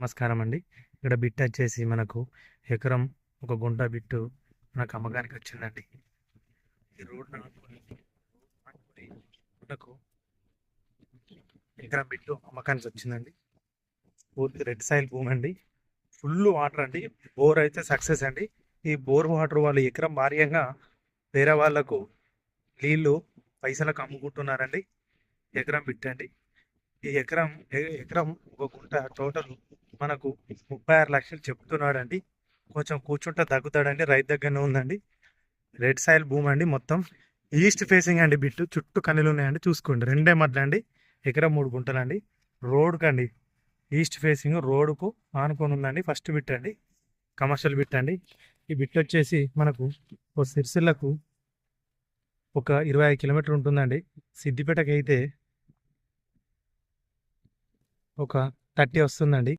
నమస్కారం అండి. ఇక్కడ బిట్ వచ్చేసి మనకు ఎకరం ఒక గుంట బిట్టు మనకు అమ్మకానికి వచ్చిందండి. ఈ రోడ్ ఆనుకొని మనకు ఎకరం బిట్టు అమ్మకానికి వచ్చిందండి. పూర్తి రెడ్ సాయిల్ భూమి అండి. ఫుల్ వాటర్ అండి. బోర్ అయితే సక్సెస్ అండి. ఈ బోర్ వాటర్ వాళ్ళు ఎకరం భార్యంగా వేరే వాళ్ళకు నీళ్లు పైసలకు అమ్ముకుంటున్నారండి. ఎకరం బిట్టండి. ఈ ఎకరం ఎకరం ఒక గుంట టోటల్ మనకు 36 లక్షలు చెప్తున్నాడండి. కొంచెం కూర్చుంటే తగ్గుతాడండి. రైతు దగ్గరనే ఉందండి. రెడ్ సాయిల్ భూమి అండి. మొత్తం ఈస్ట్ ఫేసింగ్ అండి. బిట్టు చుట్టూ కన్నెలు ఉన్నాయండి. చూసుకోండి. 2 మడ్లు అండి. ఎకరం 3 గుంటలండి. రోడ్కు అండి. ఈస్ట్ ఫేసింగ్ రోడ్కు ఆనుకొని ఉందండి. ఫస్ట్ బిట్ అండి. కమర్షియల్ బిట్ అండి. ఈ బిట్ వచ్చేసి మనకు సిరిసిల్లకు ఒక 25 కిలోమీటర్లు ఉంటుందండి. సిద్దిపేటకి అయితే ఒక 30 వస్తుందండి.